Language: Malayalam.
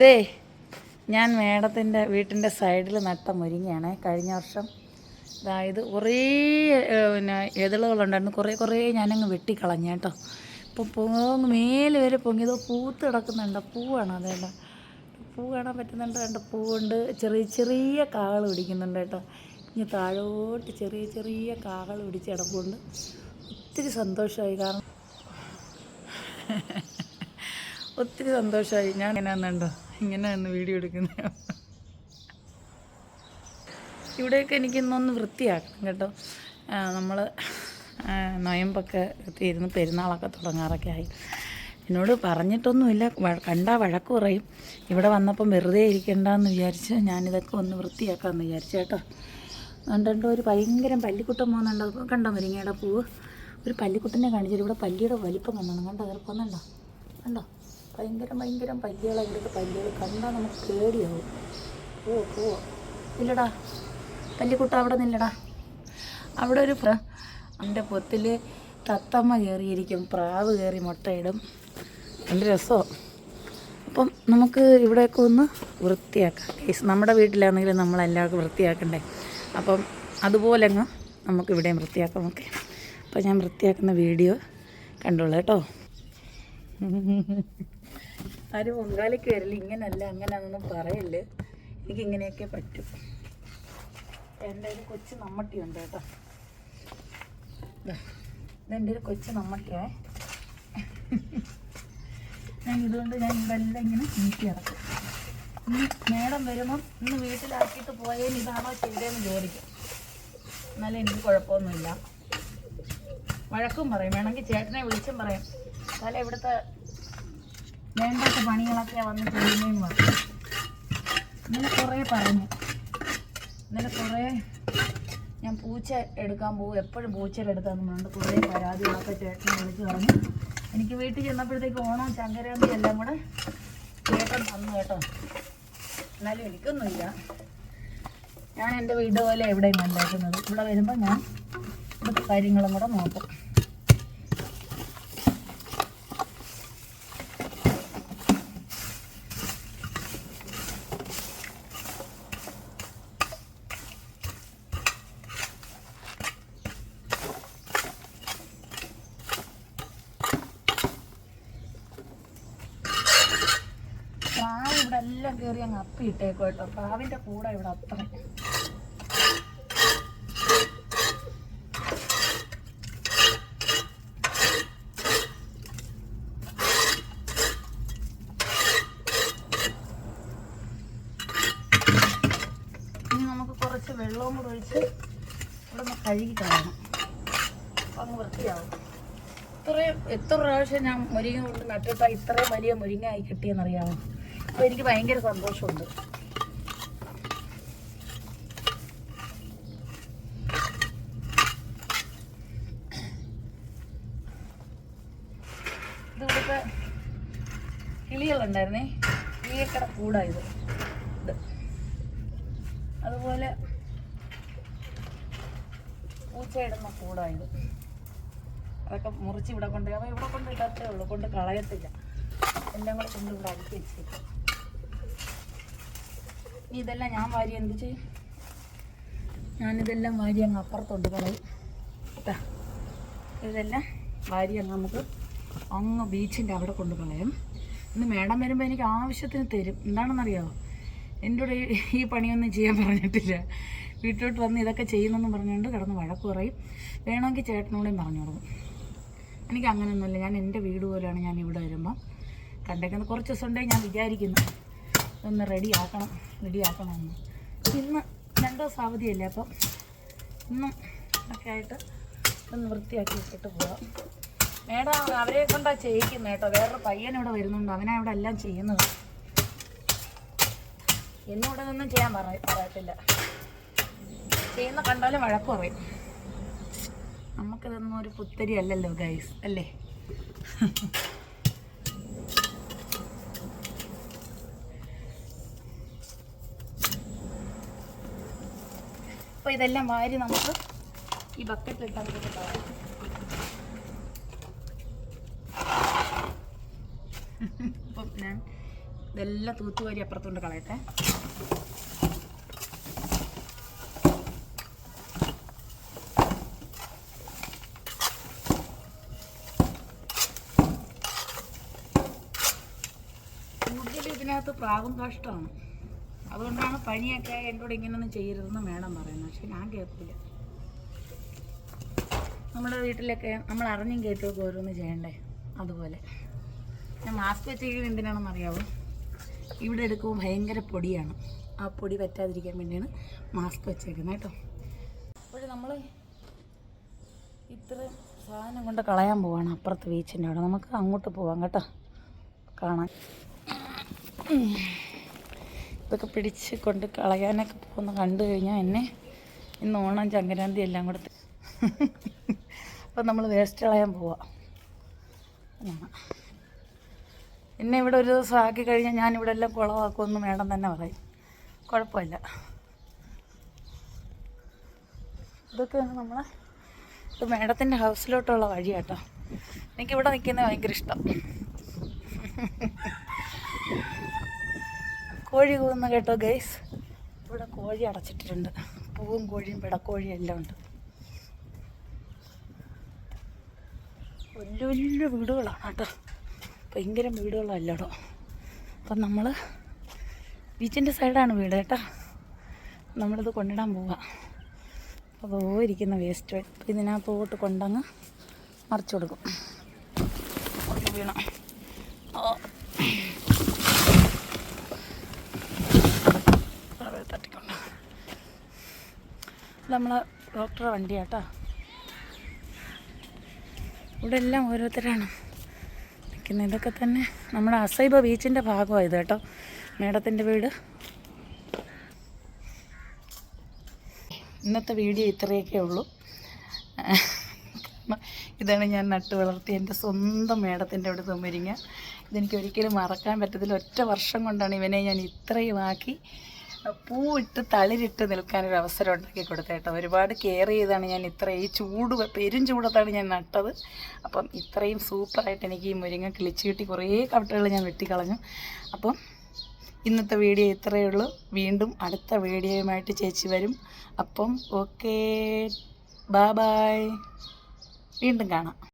അതേ, ഞാൻ മേഡത്തിൻ്റെ വീട്ടിൻ്റെ സൈഡിൽ നട്ട മുരിങ്ങയാണ്. കഴിഞ്ഞ വർഷം അതായത് കുറേ പിന്നെ എതിളുകളുണ്ടായിരുന്നു. കുറേ ഞാനങ്ങ് വെട്ടിക്കളഞ്ഞ കേട്ടോ. ഇപ്പോൾ പൊങ്ങ് മേല് വരെ പൊങ്ങിയത് പൂത്ത് കിടക്കുന്നുണ്ട്. പൂവാണ് അതേണ്ട, പൂ കാണാൻ പറ്റുന്നുണ്ട്. കണ്ട പൂവുണ്ട്, ചെറിയ കാകൾ പിടിക്കുന്നുണ്ട് കേട്ടോ. ഇനി താഴോട്ട് ചെറിയ കാകൾ പിടിച്ച് കിടപ്പുണ്ട്. ഒത്തിരി സന്തോഷമായി, കാരണം ഒത്തിരി സന്തോഷമായി. ഞാൻ എങ്ങനെയാണെന്നുണ്ടോ ഇങ്ങനെ ഒന്ന് വീഡിയോ എടുക്കുന്നത്. ഇവിടെയൊക്കെ എനിക്കിന്നൊന്ന് വൃത്തിയാക്കണം കേട്ടോ. നമ്മൾ നൊയമ്പൊക്കെ തീരുന്നു, പെരുന്നാളൊക്കെ തുടങ്ങാറൊക്കെ ആയി. എന്നോട് പറഞ്ഞിട്ടൊന്നുമില്ല, കണ്ടാൽ വഴക്ക് പറയും. ഇവിടെ വന്നപ്പം വെറുതെ ഇരിക്കണ്ടെന്ന് വിചാരിച്ച് ഞാനിതൊക്കെ ഒന്ന് വൃത്തിയാക്കാമെന്ന് വിചാരിച്ചു കേട്ടോ. കണ്ടോ, ഒരു ഭയങ്കര പല്ലിക്കുട്ടൻ പോകുന്നുണ്ടോ? കണ്ടോ മുരിങ്ങയുടെ പൂവ്? ഒരു പല്ലിക്കുട്ടനെ കാണിച്ചിട്ട് ഇവിടെ പല്ലിയുടെ വലിപ്പം കണ്ടോ? കണ്ടോ കിടക്കുന്നുണ്ടോ? കണ്ടോ? ഭയങ്കര പല്ലികളാണ് ഇവിടുത്തെ പല്ലികൾ. കണ്ടാൽ നമുക്ക് പേടിയാവും. പോവോ ഇല്ലടാ പല്ലിക്കുട്ട, അവിടെ നില്ലടാ. അവിടെ ഒരു എൻ്റെ പൊത്തിൽ തത്തമ്മ കയറിയിരിക്കും, പ്രാവ് കയറി മുട്ടയിടും. നല്ല രസമാണ്. അപ്പം നമുക്ക് ഇവിടെയൊക്കെ ഒന്ന് വൃത്തിയാക്കാം. നമ്മുടെ വീട്ടിലാണെങ്കിലും നമ്മളെല്ലാവർക്കും വൃത്തിയാക്കണ്ടേ. അപ്പം അതുപോലെ അങ്ങ് നമുക്കിവിടെയും വൃത്തിയാക്കാം. ഓക്കെ, അപ്പം ഞാൻ വൃത്തിയാക്കുന്ന വീഡിയോ കണ്ടോളൂ കേട്ടോ. ആരും പൊങ്കാലയ്ക്ക് വരില്ല, ഇങ്ങനല്ല അങ്ങനെയാണെന്നൊന്നും പറയല്ലേ. എനിക്കിങ്ങനെയൊക്കെ പറ്റും. എൻ്റെ ഒരു കൊച്ചു നമ്മട്ടിയുണ്ട് കേട്ടോ. ഇതെൻ്റെ ഒരു കൊച്ചു നമ്മട്ടിയേ. ഇതുകൊണ്ട് ഞാൻ ഇവിടെ എല്ലാം ഇങ്ങനെ നീക്കി ഇറക്കും. ഇന്ന് മേഡം വരുമ്പം ഇന്ന് വീട്ടിലാക്കിയിട്ട് പോയതിന് ഇതാണോ ചെയ്തതെന്ന് ചോദിക്കും. എന്നാലും എനിക്ക് കുഴപ്പമൊന്നുമില്ല. വഴക്കും പറയും, വേണമെങ്കിൽ ചേട്ടനെ വിളിച്ചും പറയും. എന്നാലും ഇവിടുത്തെ വേണ്ടാത്ത പണികളൊക്കെ വന്ന് ചെയ്യുന്നതെന്ന് പറഞ്ഞു. ഇന്നലെ കുറേ പറഞ്ഞു. ഇന്നലെ കുറേ ഞാൻ പൂച്ച എടുക്കാൻ പോകും, എപ്പോഴും പൂച്ചയിലെടുത്താന്ന് പറഞ്ഞിട്ട് കുറേ പരാതികളൊക്കെ ചേട്ടനെ വിളിച്ച് പറഞ്ഞു. എനിക്ക് വീട്ടിൽ ചെന്നപ്പോഴത്തേക്ക് ഓണം ശങ്കരാന്തി എല്ലാം കൂടെ ചേട്ടൻ തന്നു കേട്ടോ. എന്നാലും എനിക്കൊന്നുമില്ല. ഞാൻ എൻ്റെ വീട് പോലെ എവിടെയും ഉണ്ടാക്കുന്നത്. ഇവിടെ വരുമ്പോൾ ഞാൻ ഇവിടുത്തെ കാര്യങ്ങളും കൂടെ നോക്കും. പ്രാവ് ഇവിടെ എല്ലാം കയറി അങ്ങ് അപ്പി ഇട്ടേക്കും കേട്ടോ. പ്രാവിൻ്റെ കൂടെ ഇവിടെ അത്ര ഇനി നമുക്ക് കുറച്ച് വെള്ളവും കൂടെ ഒഴിച്ച് ഇവിടെ ഒന്ന് കഴുകി കളയണം. അപ്പം അങ്ങ് വൃത്തിയാവും. എത്ര പ്രാവശ്യം ഞാൻ മുരിങ്ങ കൊണ്ട് നട്ടിട്ടാൽ ഇത്രയും വലിയ മുരിങ്ങ ആയി കിട്ടിയെന്നറിയാമോ? അപ്പോൾ എനിക്ക് ഭയങ്കര സന്തോഷമുണ്ട്. ഇത് ഇവിടുത്തെ കിളികളുണ്ടായിരുന്നേ, കിളിയക്കട കൂടായത്. അതുപോലെ പൂച്ചയിടുന്ന കൂടായത്. അതൊക്കെ മുറിച്ച് ഇവിടെ കൊണ്ട് അവ ഇവിടെ കൊണ്ട് ഇട്ടേ ഉള്ളൂ, കൊണ്ട് കളയത്തില്ല. എല്ലാം കൂടെ കൊണ്ട് ഇവിടെ അടുക്കി വെച്ചേക്കും. ഇതെല്ലാം ഞാൻ വാരി എന്ത് ചെയ്യും? ഞാനിതെല്ലാം വാരി അങ്ങ് അപ്പുറത്തോട്ട് കളയും കേട്ടാ. ഇതെല്ലാം വാരി അങ്ങ് നമുക്ക് അങ്ങ് ബീച്ചിൻ്റെ അവിടെ കൊണ്ട് കളയും. ഇന്ന് മേഡം വരുമ്പോൾ എനിക്ക് ആവശ്യത്തിന് തരും. എന്താണെന്നറിയാമോ? എൻ്റെ കൂടെ ഈ പണിയൊന്നും ചെയ്യാൻ പറഞ്ഞിട്ടില്ല. വീട്ടിലോട്ട് വന്ന് ഇതൊക്കെ ചെയ്യുന്നെന്ന് പറഞ്ഞുകൊണ്ട് കിടന്ന് വഴക്ക് പറയും. വേണമെങ്കിൽ ചേട്ടനോടെയും പറഞ്ഞു കൊടുക്കും. എനിക്ക് അങ്ങനെയൊന്നുമില്ല. ഞാൻ എൻ്റെ വീട് പോലെയാണ് ഞാൻ ഇവിടെ വരുമ്പം കണ്ടേക്കുന്നത്. കുറച്ച് ദിവസം ഉണ്ടെങ്കിൽ ഞാൻ വിചാരിക്കുന്നു ഇതൊന്ന് റെഡിയാക്കണമെന്ന്. ഇന്ന് 2 ദിവസം അവധിയല്ലേ, അപ്പം ഇന്നും ഒക്കെ ആയിട്ട് ഒന്ന് വൃത്തിയാക്കി ഇട്ടിട്ട് പോവാം. മേഡം അവരെ കൊണ്ടാണ് ചെയ്യിക്കുന്നത് കേട്ടോ. വേറൊരു പയ്യൻ ഇവിടെ വരുന്നുണ്ട്, അവനാണ് ഇവിടെ എല്ലാം ചെയ്യുന്നത്. എന്നോട് ഒന്നും ചെയ്യാൻ പറയത്തില്ല. ചെയ്യുന്ന കണ്ടാലും വഴക്ക് പറയും. നമുക്കിതൊന്നും ഒരു പുത്തരി അല്ലല്ലോ ഗൈസ്, അല്ലേ? അപ്പോൾ ഇതെല്ലാം വാരി നമുക്ക് ഈ ബക്കറ്റിലിട്ടാൽ കളയാം. അപ്പം ഞാൻ ഇതെല്ലാം തൂത്തുവാരി അപ്പുറത്തുകൊണ്ട് കളയട്ടെ. കൂടുതലും ഇതിനകത്ത് പ്രാവും കാഷ്ടമാണ്. അതുകൊണ്ടാണ് പനിയൊക്കെ എന്നോട് ഇങ്ങനെയൊന്നും ചെയ്യരുതെന്ന് വേണം പറയുന്നത്. പക്ഷെ ഞാൻ കേൾക്കില്ല. നമ്മുടെ വീട്ടിലൊക്കെ നമ്മൾ അറിഞ്ഞും കേട്ടൊക്കെ ഓരോന്ന് ചെയ്യണ്ടേ, അതുപോലെ. ഞാൻ മാസ്ക് വെച്ചിരിക്കുന്നത് എന്തിനാണെന്ന് അറിയാമോ? ഇവിടെ എടുക്കുമ്പോൾ ഭയങ്കര പൊടിയാണ്. ആ പൊടി പറ്റാതിരിക്കാൻ വേണ്ടിയാണ് മാസ്ക് വെച്ചേക്കുന്നത് കേട്ടോ. അപ്പോൾ നമ്മൾ ഇത്രയും സാധനം കൊണ്ട് കളയാൻ പോവാണ് അപ്പുറത്ത് ബീച്ചിൻ്റെ അവിടെ. നമുക്ക് അങ്ങോട്ട് പോവാം കേട്ടോ, കാണാൻ. ഇതൊക്കെ പിടിച്ച് കൊണ്ട് കളയാനൊക്കെ പോകുന്ന കണ്ടു കഴിഞ്ഞാൽ എന്നെ ഇന്ന് ഓണം സംക്രാന്തി എല്ലാം കൂടെ അപ്പം നമ്മൾ വേസ്റ്റ് കളയാൻ പോവാം. എന്നെ ഇവിടെ ഒരു ദിവസം ആക്കി കഴിഞ്ഞാൽ ഞാനിവിടെ എല്ലാം കുളമാക്കുമെന്ന് മേഡം തന്നെ പറയും. കുഴപ്പമില്ല. ഇതൊക്കെയാണ് നമ്മളെ ഇത് മേഡത്തിൻ്റെ ഹൗസിലോട്ടുള്ള വഴി കേട്ടോ. എനിക്കിവിടെ നിൽക്കുന്നത് ഭയങ്കര ഇഷ്ടം. കോഴി കൂവുന്ന കേട്ടോ ഗൈസ്. ഇവിടെ കോഴി അടച്ചിട്ടിട്ടുണ്ട്. പൂവും കോഴിയും പിടക്കോഴിയും എല്ലാം ഉണ്ട്. വലിയ വലിയ വീടുകളാണ് കേട്ടോ, ഭയങ്കര വീടുകളല്ലടോ. അപ്പം നമ്മൾ ബീച്ചിൻ്റെ സൈഡാണ് വീട് കേട്ടോ. നമ്മളിത് കൊണ്ടിടാൻ പോവാം. അതോ ഇരിക്കുന്ന വേസ്റ്റ് ഇതിനകത്തോട്ട് കൊണ്ടങ്ങ് മറിച്ചു കൊടുക്കും. വീണ തട്ടിക്കൊണ്ട് നമ്മളെ ഡോക്ടറെ വണ്ടിയാട്ടോ. ഇവിടെ എല്ലാം ഓരോരുത്തരാണ് നിൽക്കുന്നത്. ഇതൊക്കെ തന്നെ നമ്മുടെ അസൈബ ബീച്ചിൻ്റെ ഭാഗമാണ് ഇത് കേട്ടോ, മേഡത്തിൻ്റെ വീട്. ഇന്നത്തെ വീഡിയോ ഇത്രയൊക്കെ ഉള്ളൂ. ഇതാണ് ഞാൻ നട്ട് വളർത്തിയ എൻ്റെ സ്വന്തം മേഡത്തിൻ്റെ അവിടെ മുരിങ്ങ. ഇതെനിക്ക് ഒരിക്കലും മറക്കാൻ പറ്റത്തില്ല. ഒറ്റ വർഷം കൊണ്ടാണ് ഇവനെ ഞാൻ ഇത്രയും ആക്കി പൂവിട്ട് തളിരിട്ട് നിൽക്കാനൊരു അവസരം ഉണ്ടാക്കി കൊടുത്തത് കേട്ടോ. ഒരുപാട് കെയർ ചെയ്താണ് ഞാൻ ഈ ചൂട് പെരും ചൂടത്താണ് ഞാൻ നട്ടത്. അപ്പം ഇത്രയും സൂപ്പറായിട്ട് എനിക്ക് ഈ മുരിങ്ങ കിളിച്ച് കിട്ടി. കുറേ കവട്ടകൾ ഞാൻ വെട്ടിക്കളഞ്ഞു. അപ്പം ഇന്നത്തെ വീഡിയോ ഇത്രയേ ഉള്ളൂ. വീണ്ടും അടുത്ത വീഡിയോയുമായിട്ട് ചേച്ചി വരും. അപ്പം ഓക്കേ, ബൈ ബൈ, വീണ്ടും കാണാം.